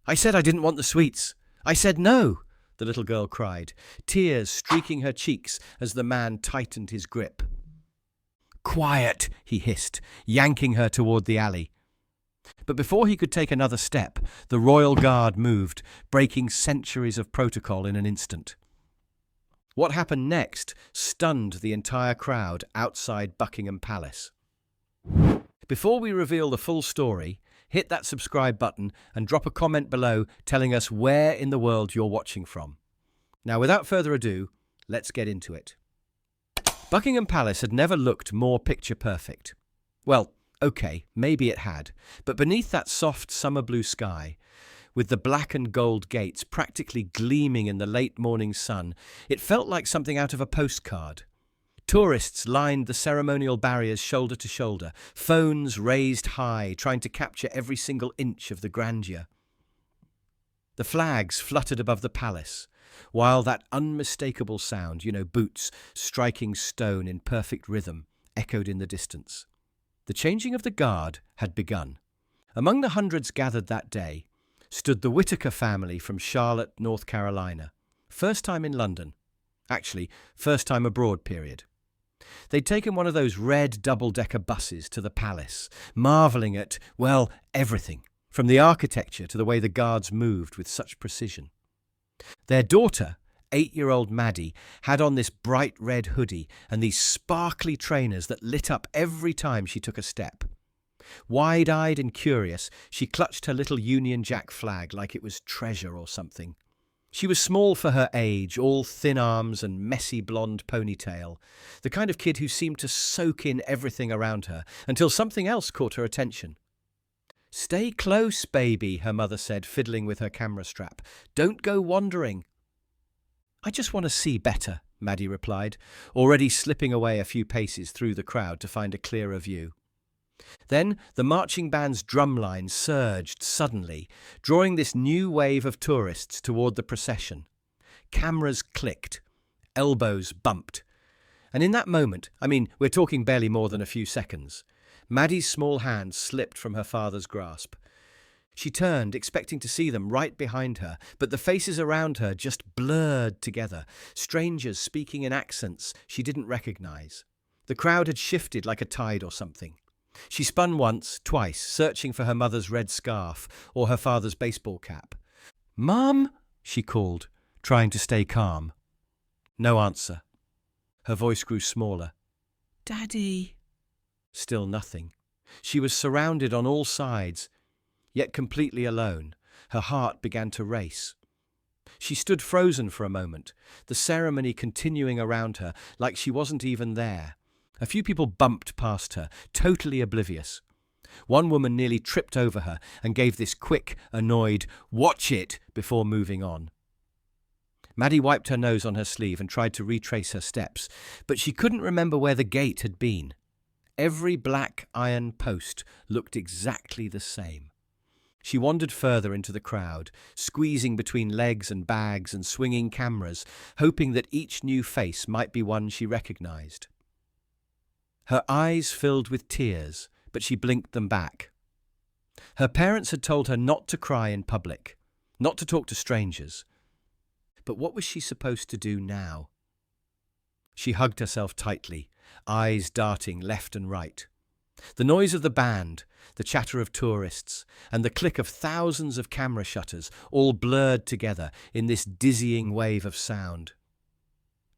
I said I didn't want the sweets. I said no, the little girl cried, tears streaking her cheeks as the man tightened his grip. Quiet, he hissed, yanking her toward the alley. But before he could take another step, the royal guard moved, breaking centuries of protocol in an instant. What happened next stunned the entire crowd outside Buckingham Palace. Before we reveal the full story, hit that subscribe button and drop a comment below telling us where in the world you're watching from. Now, without further ado, let's get into it. Buckingham Palace had never looked more picture perfect. Well, okay, maybe it had, but beneath that soft summer blue sky, with the black and gold gates practically gleaming in the late morning sun, it felt like something out of a postcard. Tourists lined the ceremonial barriers shoulder to shoulder, phones raised high, trying to capture every single inch of the grandeur. The flags fluttered above the palace, while that unmistakable sound, boots striking stone in perfect rhythm, echoed in the distance. The changing of the guard had begun. Among the hundreds gathered that day stood the Whittaker family from Charlotte, North Carolina. First time in London. Actually, first time abroad, period. They'd taken one of those red double-decker buses to the palace, marvelling at, well, everything, from the architecture to the way the guards moved with such precision. Their daughter, 8-year-old Maddie, had on this bright red hoodie and these sparkly trainers that lit up every time she took a step. Wide-eyed and curious, she clutched her little Union Jack flag like it was treasure or something. She was small for her age, all thin arms and messy blonde ponytail, the kind of kid who seemed to soak in everything around her until something else caught her attention. "Stay close, baby," her mother said, fiddling with her camera strap. "Don't go wandering." "I just want to see better," Maddie replied, already slipping away a few paces through the crowd to find a clearer view. Then the marching band's drumline surged suddenly, drawing this new wave of tourists toward the procession. Cameras clicked, elbows bumped. And in that moment, we're talking barely more than a few seconds, Maddie's small hand slipped from her father's grasp. She turned, expecting to see them right behind her, but the faces around her just blurred together, strangers speaking in accents she didn't recognize. The crowd had shifted like a tide or something. She spun once, twice, searching for her mother's red scarf or her father's baseball cap. "Mum?" she called, trying to stay calm. No answer. Her voice grew smaller. "Daddy?" Still nothing. She was surrounded on all sides, yet completely alone. Her heart began to race. She stood frozen for a moment, the ceremony continuing around her like she wasn't even there. A few people bumped past her, totally oblivious. One woman nearly tripped over her and gave this quick, annoyed, "Watch it," before moving on. Maddie wiped her nose on her sleeve and tried to retrace her steps, but she couldn't remember where the gate had been. Every black iron post looked exactly the same. She wandered further into the crowd, squeezing between legs and bags and swinging cameras, hoping that each new face might be one she recognized. Her eyes filled with tears, but she blinked them back. Her parents had told her not to cry in public, not to talk to strangers. But what was she supposed to do now? She hugged herself tightly, eyes darting left and right. The noise of the band, the chatter of tourists, and the click of thousands of camera shutters all blurred together in this dizzying wave of sound.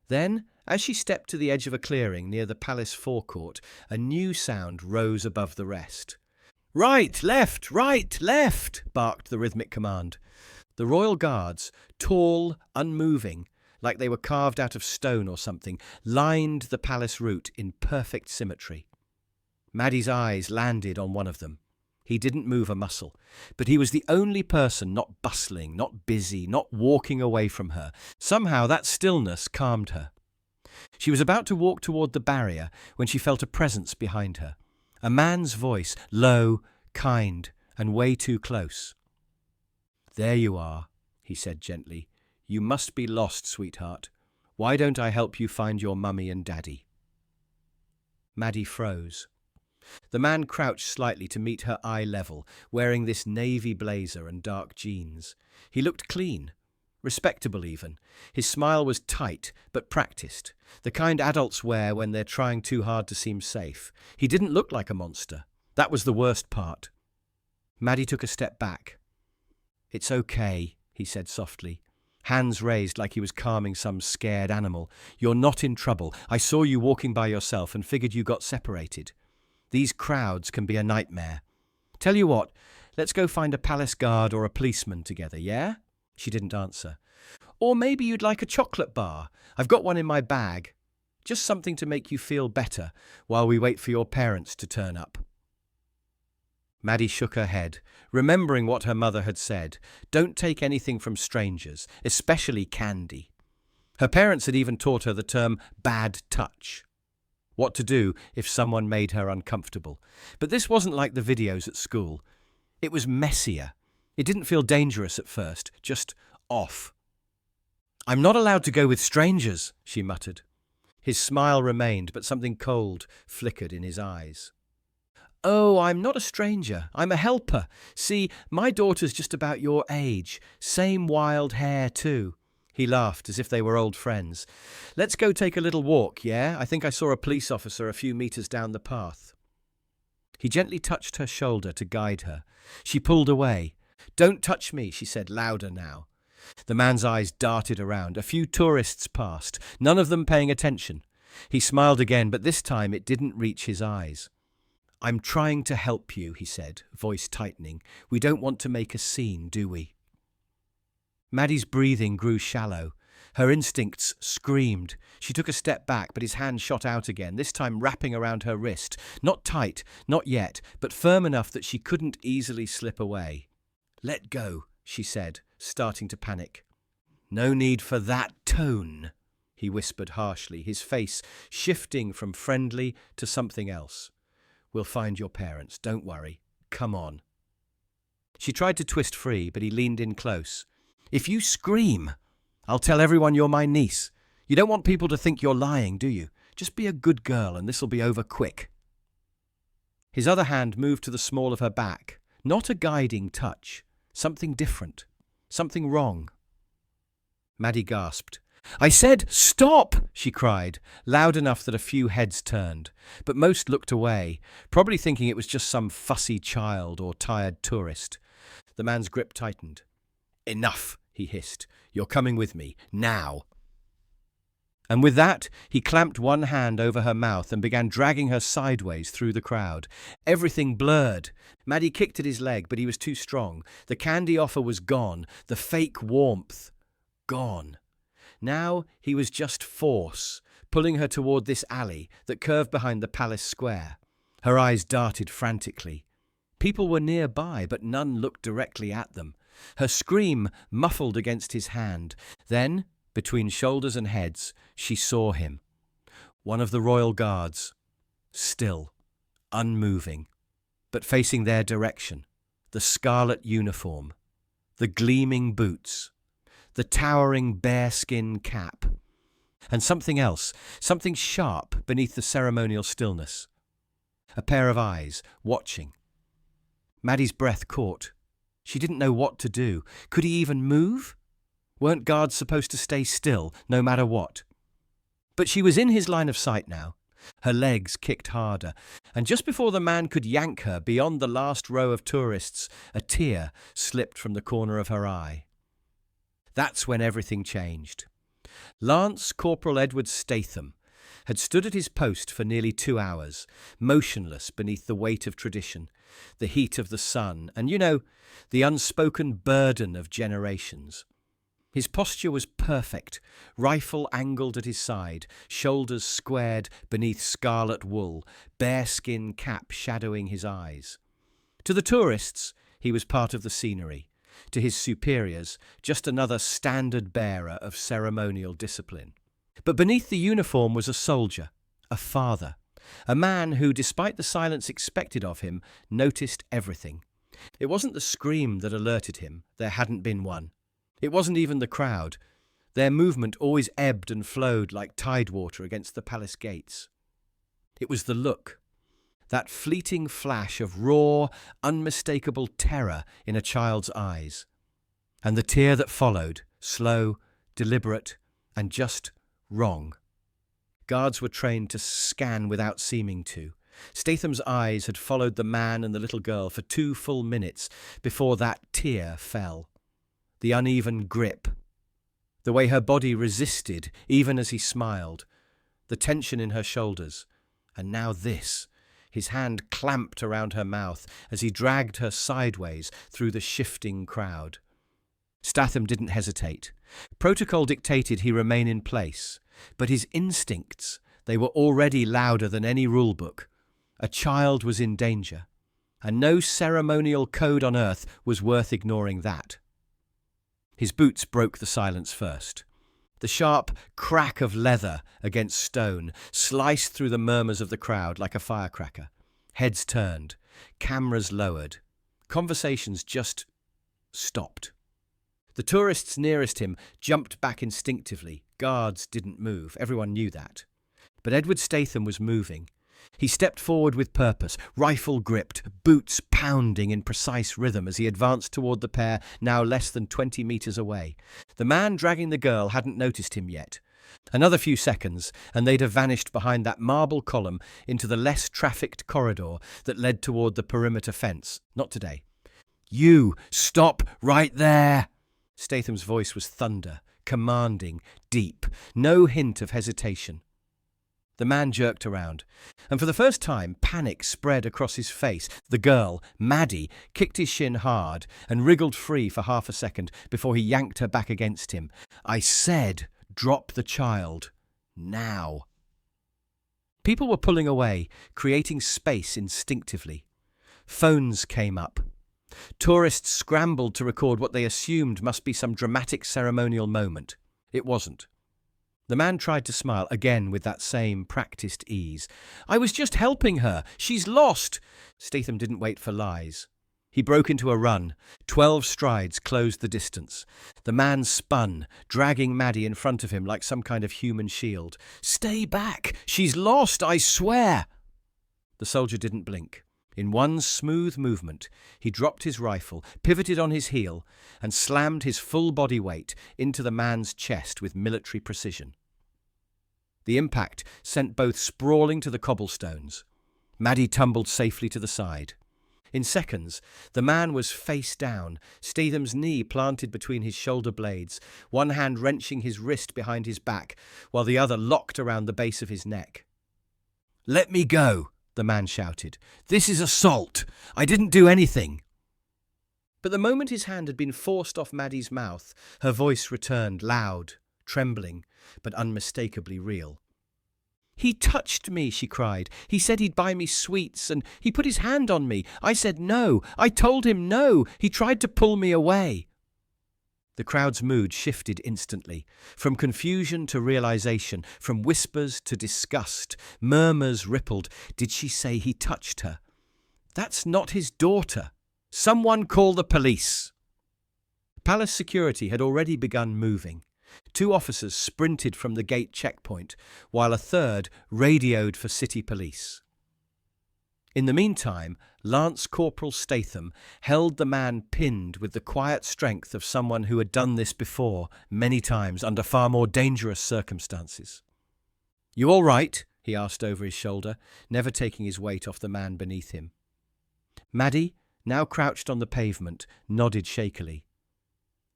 Then, as she stepped to the edge of a clearing near the palace forecourt, a new sound rose above the rest. Right, left, barked the rhythmic command. The royal guards, tall, unmoving, like they were carved out of stone or something, lined the palace route in perfect symmetry. Maddie's eyes landed on one of them. He didn't move a muscle, but he was the only person not bustling, not busy, not walking away from her. Somehow that stillness calmed her. She was about to walk toward the barrier when she felt a presence behind her. A man's voice, low, kind, and way too close. "There you are," he said gently. "You must be lost, sweetheart. Why don't I help you find your mummy and daddy?" Maddie froze. The man crouched slightly to meet her eye level, wearing this navy blazer and dark jeans. He looked clean, respectable even. His smile was tight but practiced, the kind adults wear when they're trying too hard to seem safe. He didn't look like a monster. That was the worst part. Maddie took a step back. "It's okay," he said softly, hands raised like he was calming some scared animal. "You're not in trouble. I saw you walking by yourself and figured you got separated. These crowds can be a nightmare. Tell you what, let's go find a palace guard or a policeman together, yeah?" She didn't answer. "Or maybe you'd like a chocolate bar. I've got one in my bag. Just something to make you feel better while we wait for your parents to turn up." Maddie shook her head, remembering what her mother had said. Don't take anything from strangers, especially candy. Her parents had even taught her the term bad touch. What to do if someone made her uncomfortable. But this wasn't like the videos at school. It was messier. It didn't feel dangerous at first, just off. "I'm not allowed to go with strangers," she muttered. His smile remained, but something cold flickered in his eyes. "Oh, I'm not a stranger. I'm a helper. See, my daughter's just about your age. Same wild hair, too." He laughed as if they were old friends. "Let's go take a little walk, yeah? I think I saw a police officer a few meters down the path." He gently touched her shoulder to guide her. She pulled away. "Don't touch me," she said, louder now. The man's eyes darted around. A few tourists passed, none of them paying attention. He smiled again, but this time it didn't reach his eyes. "I'm trying to help you," he said, voice tightening. "We don't want to make a scene, do we?" Maddie's breathing grew shallow. Her instincts screamed. She took a step back, but his hand shot out again, this time wrapping around her wrist. Not tight, not yet, but firm enough that she couldn't easily slip away. "Let go," she said, starting to panic. "No need for that tone," he whispered harshly, his face shifting from friendly to something else. "We'll find your parents, don't worry. Come on." She tried to twist free, but he leaned in close. "If you scream, I'll tell everyone you're my niece. You don't want people to think you're lying, do you? Just be a good girl and this'll be over quick." His other hand moved to the small of her back. Not a guiding touch. Something different. Something wrong. Maddie gasped. "I said stop!" she cried, loud enough that a few heads turned. But most looked away, probably thinking it was just some fussy child or tired tourist. The man's grip tightened. "Enough," he hissed. "You're coming with me, now." And with that, he clamped one hand over her mouth and began dragging her sideways through the crowd. Everything blurred. Maddie kicked at his leg, but he was too strong. The candy offer was gone. The fake warmth. Gone. Now he was just force, pulling her toward this alley that curved behind the palace square. Her eyes darted frantically. People were nearby, but none looked directly at them. Her scream muffled against his hand. Then, between shoulders and heads, she saw him. One of the royal guards. Still, unmoving, but facing their direction. The scarlet uniform. The gleaming boots. The towering bearskin cap. And something else, something sharp beneath the ceremonial stillness. A pair of eyes, watching. Maddie's breath caught. She didn't know what to do. Could he even move? Weren't guards supposed to stay still, no matter what? But she was in his line of sight now. Her legs kicked harder, and just before the man could yank her beyond the last row of tourists, a tear slipped from the corner of her eye. That's when everything changed. Lance Corporal Edward Statham had stood at his post for nearly 2 hours, motionless beneath the weight of tradition, the heat of the sun, and, the unspoken burden of generations. His posture was perfect, rifle angled at his side, shoulders squared beneath scarlet wool, bearskin cap shadowing his eyes. To the tourists, he was part of the scenery. To his superiors, just another standard bearer of ceremonial discipline. But beneath the uniform was a soldier, a father, a man who, despite the silence expected of him, noticed everything. It wasn't the scream that alerted him, there hadn't been one. It wasn't even the crowd. Their movement always ebbed and flowed like tidewater against the palace gates. It was the look. that fleeting flash of raw, unmistakable terror in a child's eyes. And the tear that followed, slow, deliberate, and just wrong. Guards were trained to scan without seeming to. Statham's eyes had followed the man and the little girl for 2 full minutes before that tear fell. The uneven grip, the way her body resisted even as he smiled, the tension in her shoulders, and now this, his hand clamped around her mouth as he dragged her sideways through the shifting crowd. Statham didn't hesitate. Protocol dictated he remain in place, but his instincts, they were already louder than any rulebook. A child was in danger, and no ceremonial code on earth was worth ignoring that. His boots broke the silence first. The sharp crack of leather against stone sliced through the murmurs of the crowd like a firecracker. Heads turned, cameras lowered. Conversations just stopped. The tourists nearest him jumped back instinctively. Guards didn't move. Everyone knew that. But Edward Statham was moving. He stepped forward with purpose, rifle gripped, boots pounding in precise rhythm as he advanced toward the pair now less than 20 meters away. The man dragging the girl hadn't noticed him yet. Another few seconds, and they'd have vanished behind that marble column into the less trafficked corridor that led toward the perimeter fence. Not today. "You, stop right there!" Statham's voice was thunder, commanding, deep, no hint of hesitation. The man jerked around, and for the first time, panic spread across his face. The girl, Maddie, kicked his shin hard and wriggled free for half a second before he yanked her back against him. "I said, drop the child. Now." People were pulling away, creating space instinctively. Phones came up. Tourists scrambled to record what they assumed must be some dramatic ceremonial moment. It wasn't. The man tried to smile again with that same practiced ease. "I was just helping her. She's lost." Statham didn't wait for lies. He broke into a run. 12 strides closed the distance. The man spun, dragging Maddie in front of him like some kind of human shield. "Stay back! She's lost, I swear!" The soldier didn't blink. In one smooth movement, he dropped his rifle, pivoted on his heel, and slammed his full body weight into the man's chest with military precision. The impact sent both sprawling to the cobblestones. Maddie tumbled safely to the side. In seconds, the man was face down, Statham's knee planted between his shoulder blades, one hand wrenching his wrist behind his back, while the other locked around the base of his neck. "Let me go!" the man shouted. "This is assault! I didn't do anything!" But the moment his hand had been forced off Maddie's mouth, her voice returned, loud, trembling, but unmistakably real. "He touched me," she cried. "He said he'd buy me sweets, and he put his hand on me. I said no. I told him no. He tried to pull me away." The crowd's mood shifted instantly, from confusion to realization, from whispers to disgust. Murmurs rippled. Did she say he touched her? That's not his daughter. Someone call the police. Palace security had already begun moving. 2 officers sprinted from the gate checkpoint, while a third radioed for city police. In the meantime, Lance Corporal Statham held the man pinned with the quiet strength of someone who had done this before, many times, under far more dangerous circumstances. "You all right?" he asked over his shoulder, never taking his weight off the man beneath him. Maddie, now crouched on the pavement, nodded shakily.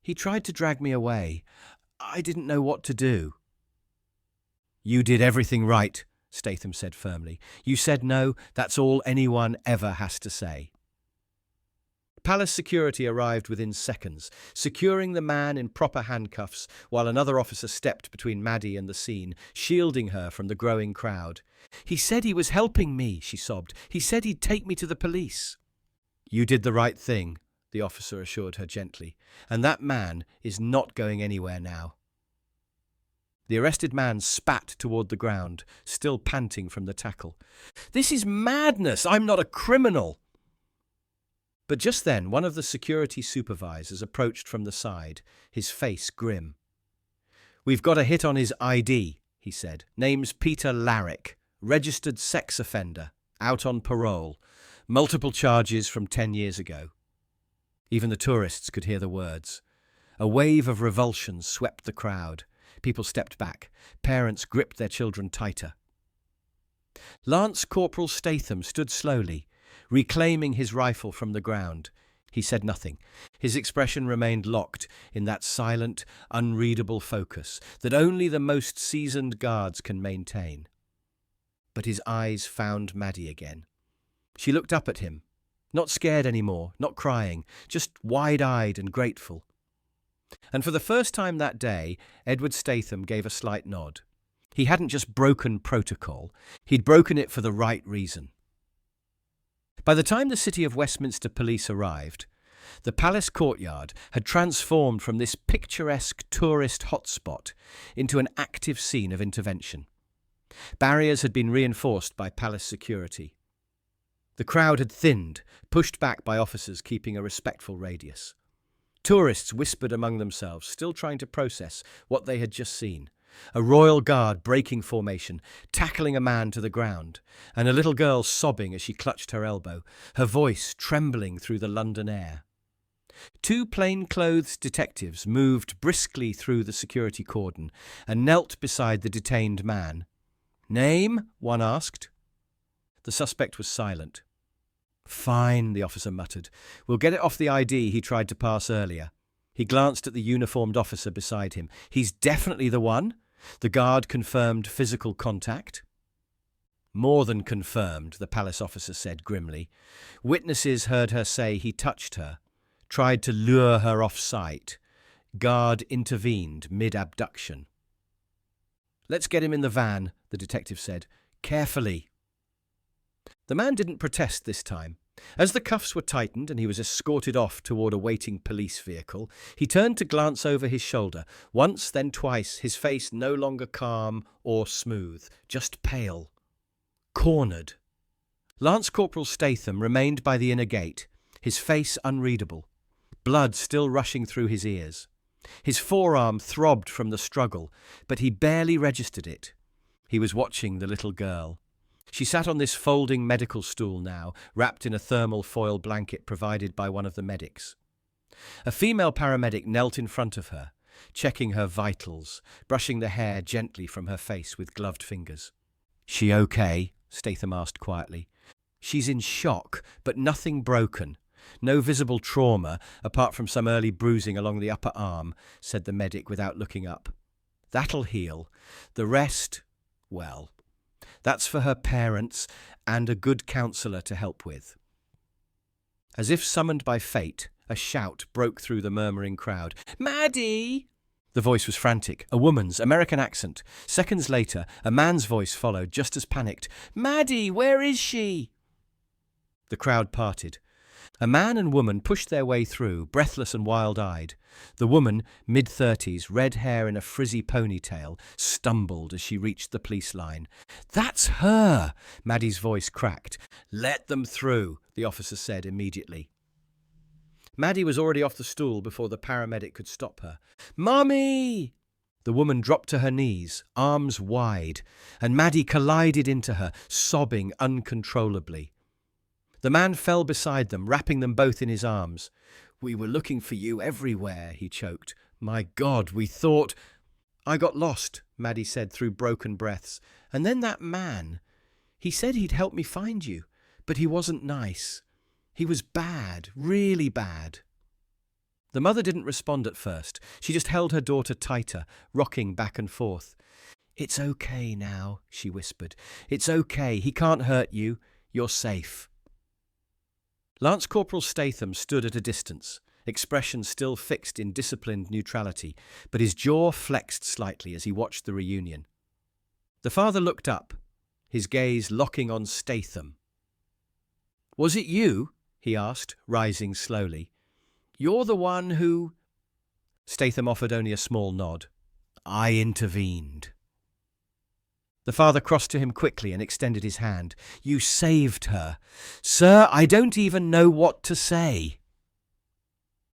"He tried to drag me away. I didn't know what to do." "You did everything right," Statham said firmly. "You said no, that's all anyone ever has to say." Palace security arrived within seconds, securing the man in proper handcuffs, while another officer stepped between Maddie and the scene, shielding her from the growing crowd. "He said he was helping me," she sobbed. "He said he'd take me to the police." "You did the right thing," the officer assured her gently, "and that man is not going anywhere now." The arrested man spat toward the ground, still panting from the tackle. "This is madness! I'm not a criminal!" But just then, one of the security supervisors approached from the side, his face grim. "We've got a hit on his ID," he said. "Name's Peter Larrick, registered sex offender. out on parole, multiple charges from 10 years ago. Even the tourists could hear the words. A wave of revulsion swept the crowd. People stepped back. Parents gripped their children tighter. Lance Corporal Statham stood slowly, reclaiming his rifle from the ground. He said nothing. His expression remained locked in that silent, unreadable focus that only the most seasoned guards can maintain. But his eyes found Maddie again. She looked up at him, not scared anymore, not crying, just wide-eyed and grateful. And for the first time that day, Edward Statham gave a slight nod. He hadn't just broken protocol, he'd broken it for the right reason. By the time the City of Westminster police arrived, the palace courtyard had transformed from this picturesque tourist hotspot into an active scene of intervention. Barriers had been reinforced by palace security. The crowd had thinned, pushed back by officers keeping a respectful radius. Tourists whispered among themselves, still trying to process what they had just seen. A royal guard breaking formation, tackling a man to the ground, and a little girl sobbing as she clutched her elbow, her voice trembling through the London air. Two plainclothes detectives moved briskly through the security cordon and knelt beside the detained man. "Name?" one asked. The suspect was silent. "Fine," the officer muttered. "We'll get it off the ID he tried to pass earlier." He glanced at the uniformed officer beside him. "He's definitely the one?" The guard confirmed physical contact. "More than confirmed," the palace officer said grimly. "Witnesses heard her say he touched her, tried to lure her off site. Guard intervened mid-abduction." "Let's get him in the van," the detective said. "Carefully." The man didn't protest this time. As the cuffs were tightened and he was escorted off toward a waiting police vehicle, he turned to glance over his shoulder. Once, then twice, his face no longer calm or smooth, just pale. Cornered. Lance Corporal Statham remained by the inner gate, his face unreadable, blood still rushing through his ears. His forearm throbbed from the struggle, but he barely registered it. He was watching the little girl. She sat on this folding medical stool now, wrapped in a thermal foil blanket provided by one of the medics. A female paramedic knelt in front of her, checking her vitals, brushing the hair gently from her face with gloved fingers. "She okay?" Statham asked quietly. "She's in shock, but nothing broken. No visible trauma, apart from some early bruising along the upper arm," said the medic without looking up. "That'll heal. The rest, well, that's for her parents and a good counsellor to help with." As if summoned by fate, a shout broke through the murmuring crowd. "Maddie!" The voice was frantic, a woman's, American accent. Seconds later, a man's voice followed, just as panicked. "Maddie, where is she?" The crowd parted. A man and woman pushed their way through, breathless and wild-eyed. The woman, mid-30s, red hair in a frizzy ponytail, stumbled as she reached the police line. "That's her!" Maddie's voice cracked. "Let them through," the officer said immediately. Maddie was already off the stool before the paramedic could stop her. "Mummy!" The woman dropped to her knees, arms wide, and Maddie collided into her, sobbing uncontrollably. The man fell beside them, wrapping them both in his arms. "We were looking for you everywhere," he choked. "My God, we thought—" "I got lost," Maddie said through broken breaths. "And then that man. He said he'd help me find you, but he wasn't nice. He was bad, really bad." The mother didn't respond at first. She just held her daughter tighter, rocking back and forth. "It's okay now," she whispered. "It's okay. He can't hurt you. You're safe." Lance Corporal Statham stood at a distance, expression still fixed in disciplined neutrality, but his jaw flexed slightly as he watched the reunion. The father looked up, his gaze locking on Statham. "Was it you?" he asked, rising slowly. "You're the one who—" Statham offered only a small nod. "I intervened." The father crossed to him quickly and extended his hand. "You saved her. Sir, I don't even know what to say."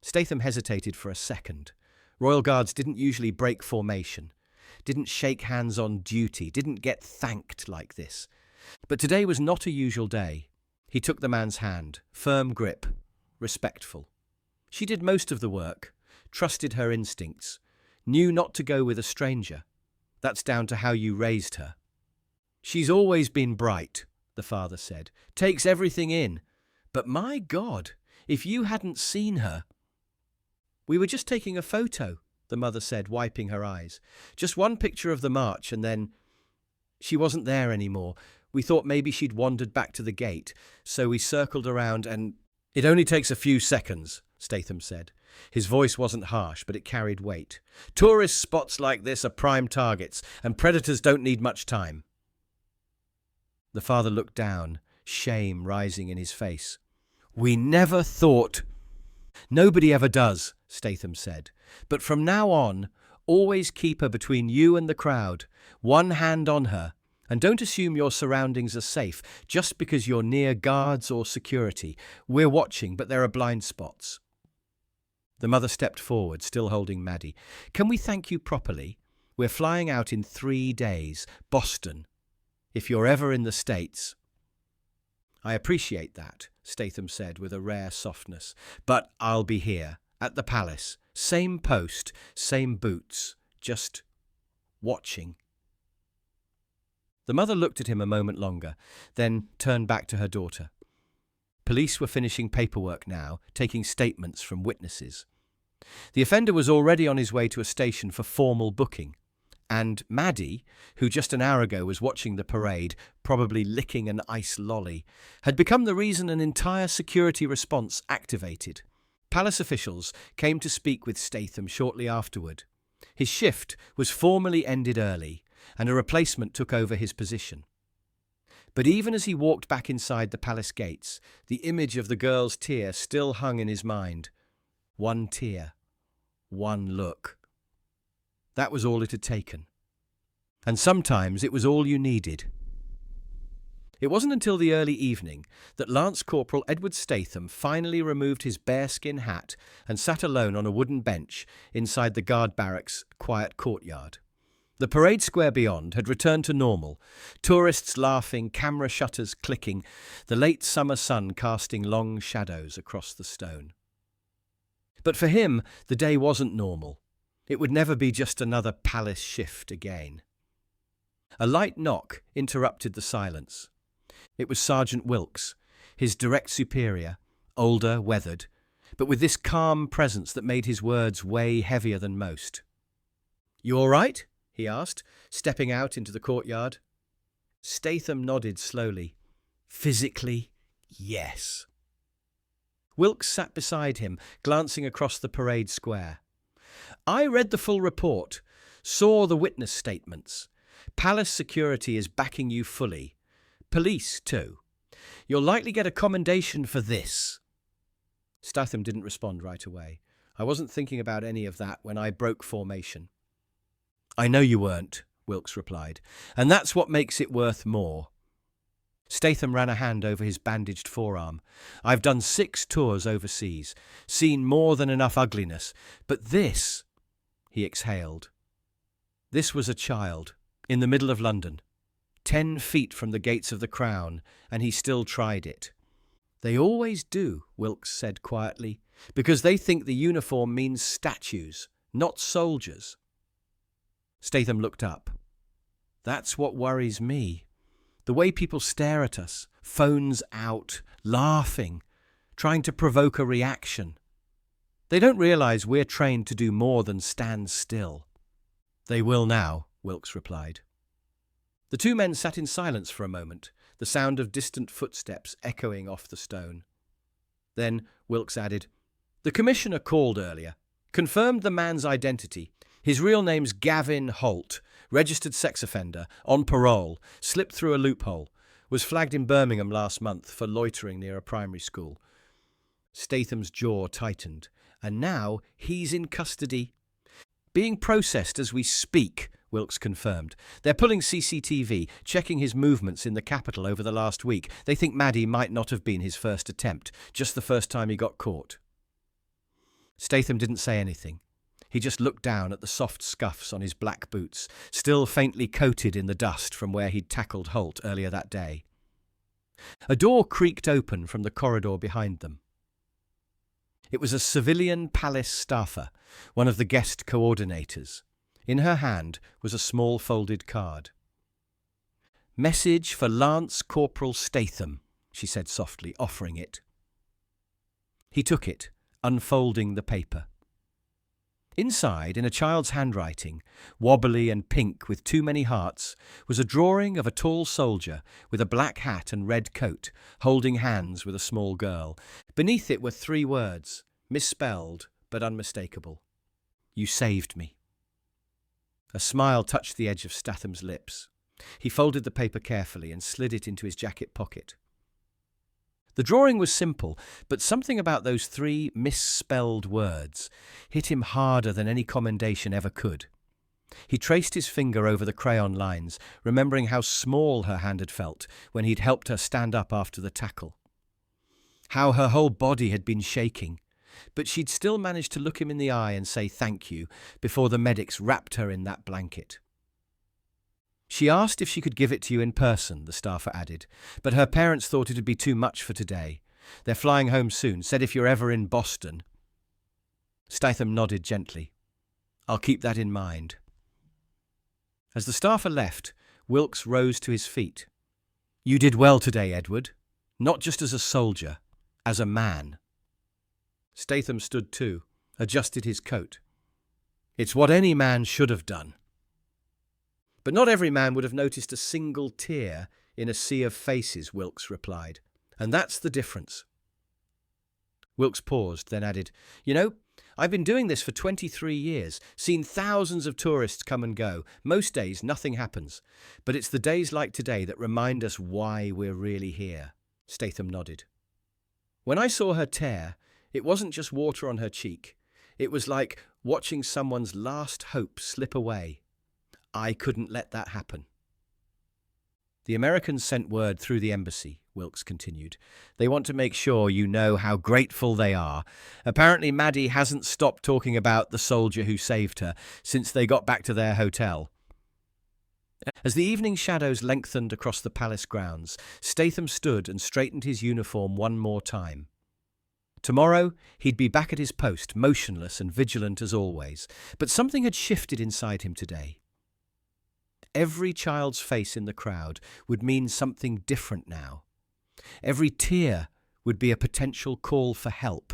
Statham hesitated for a second. Royal Guards didn't usually break formation, didn't shake hands on duty, didn't get thanked like this. But today was not a usual day. He took the man's hand, firm grip, respectful. She did most of the work, trusted her instincts, knew not to go with a stranger. That's down to how you raised her. She's always been bright, the father said, takes everything in. But my God, if you hadn't seen her. We were just taking a photo, the mother said, wiping her eyes. Just one picture of the march, and then she wasn't there anymore. We thought maybe she'd wandered back to the gate, so we circled around and... It only takes a few seconds, Statham said. His voice wasn't harsh, but it carried weight. Tourist spots like this are prime targets, and predators don't need much time. The father looked down, shame rising in his face. We never thought... Nobody ever does, Statham said. But from now on, always keep her between you and the crowd, one hand on her, and don't assume your surroundings are safe just because you're near guards or security. We're watching, but there are blind spots. The mother stepped forward, still holding Maddie. Can we thank you properly? We're flying out in 3 days. Boston. If you're ever in the States. I appreciate that, Statham said with a rare softness. But I'll be here, at the palace. Same post, same boots. Just watching. The mother looked at him a moment longer, then turned back to her daughter. Police were finishing paperwork now, taking statements from witnesses. The offender was already on his way to a station for formal booking, and Maddie, who just an hour ago was watching the parade, probably licking an ice lolly, had become the reason an entire security response activated. Palace officials came to speak with Statham shortly afterward. His shift was formally ended early, and a replacement took over his position. But even as he walked back inside the palace gates, the image of the girl's tear still hung in his mind. One tear, one look. That was all it had taken. And sometimes it was all you needed. It wasn't until the early evening that Lance Corporal Edward Statham finally removed his bearskin hat and sat alone on a wooden bench inside the guard barracks' quiet courtyard. The parade square beyond had returned to normal, tourists laughing, camera shutters clicking, the late summer sun casting long shadows across the stone. But for him, the day wasn't normal. It would never be just another palace shift again. A light knock interrupted the silence. It was Sergeant Wilkes, his direct superior, older, weathered, but with this calm presence that made his words weigh heavier than most. "You all right?" he asked, stepping out into the courtyard. Statham nodded slowly. "Physically, yes." Wilkes sat beside him, glancing across the parade square. "I read the full report, saw the witness statements. Palace security is backing you fully. Police, too. You'll likely get a commendation for this." Statham didn't respond right away. "I wasn't thinking about any of that when I broke formation." "I know you weren't," Wilkes replied, "and that's what makes it worth more." Statham ran a hand over his bandaged forearm. "I've done 6 tours overseas, seen more than enough ugliness, but this," he exhaled. This was a child, in the middle of London, 10 feet from the gates of the Crown, and he still tried it. "They always do," Wilkes said quietly, "because they think the uniform means statues, not soldiers." Statham looked up. "That's what worries me. The way people stare at us, phones out, laughing, trying to provoke a reaction. They don't realize we're trained to do more than stand still." "They will now," Wilkes replied. The 2 men sat in silence for a moment, the sound of distant footsteps echoing off the stone. Then Wilkes added, "The commissioner called earlier, confirmed the man's identity. His real name's Gavin Holt, registered sex offender, on parole, slipped through a loophole, was flagged in Birmingham last month for loitering near a primary school." Statham's jaw tightened. "And now he's in custody." "Being processed as we speak," Wilkes confirmed. "They're pulling CCTV, checking his movements in the capital over the last week. They think Maddie might not have been his first attempt, just the first time he got caught." Statham didn't say anything. He just looked down at the soft scuffs on his black boots, still faintly coated in the dust from where he'd tackled Holt earlier that day. A door creaked open from the corridor behind them. It was a civilian palace staffer, one of the guest coordinators. In her hand was a small folded card. "Message for Lance Corporal Statham," she said softly, offering it. He took it, unfolding the paper. Inside, in a child's handwriting, wobbly and pink with too many hearts, was a drawing of a tall soldier with a black hat and red coat, holding hands with a small girl. Beneath it were 3 words, misspelled but unmistakable. "You saved me." A smile touched the edge of Statham's lips. He folded the paper carefully and slid it into his jacket pocket. The drawing was simple, but something about those 3 misspelled words hit him harder than any commendation ever could. He traced his finger over the crayon lines, remembering how small her hand had felt when he'd helped her stand up after the tackle. How her whole body had been shaking, but she'd still managed to look him in the eye and say thank you before the medics wrapped her in that blanket. "She asked if she could give it to you in person," the staffer added, "but her parents thought it'd be too much for today. They're flying home soon, said if you're ever in Boston." Statham nodded gently. "I'll keep that in mind." As the staffer left, Wilkes rose to his feet. "You did well today, Edward. Not just as a soldier, as a man." Statham stood too, adjusted his coat. "It's what any man should have done." "But not every man would have noticed a single tear in a sea of faces," Wilkes replied. "And that's the difference." Wilkes paused, then added, "You know, I've been doing this for 23 years, seen thousands of tourists come and go. Most days nothing happens. But it's the days like today that remind us why we're really here." Statham nodded. "When I saw her tear, it wasn't just water on her cheek. It was like watching someone's last hope slip away. I couldn't let that happen." "The Americans sent word through the embassy," Wilkes continued. "They want to make sure you know how grateful they are. Apparently Maddie hasn't stopped talking about the soldier who saved her since they got back to their hotel." As the evening shadows lengthened across the palace grounds, Statham stood and straightened his uniform one more time. Tomorrow, he'd be back at his post, motionless and vigilant as always. But something had shifted inside him today. Every child's face in the crowd would mean something different now. Every tear would be a potential call for help.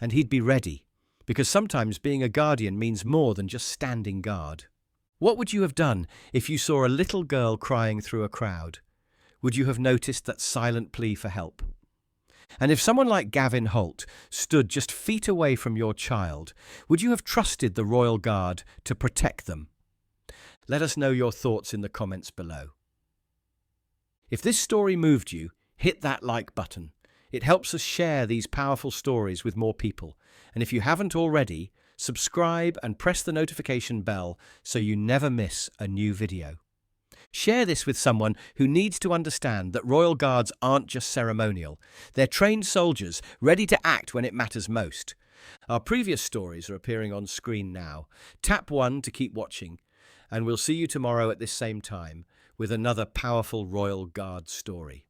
And he'd be ready, because sometimes being a guardian means more than just standing guard. What would you have done if you saw a little girl crying through a crowd? Would you have noticed that silent plea for help? And if someone like Gavin Holt stood just feet away from your child, would you have trusted the Royal Guard to protect them? Let us know your thoughts in the comments below. If this story moved you, hit that like button. It helps us share these powerful stories with more people. And if you haven't already, subscribe and press the notification bell so you never miss a new video. Share this with someone who needs to understand that Royal Guards aren't just ceremonial. They're trained soldiers, ready to act when it matters most. Our previous stories are appearing on screen now. Tap 1 to keep watching, and we'll see you tomorrow at this same time with another powerful Royal Guard story.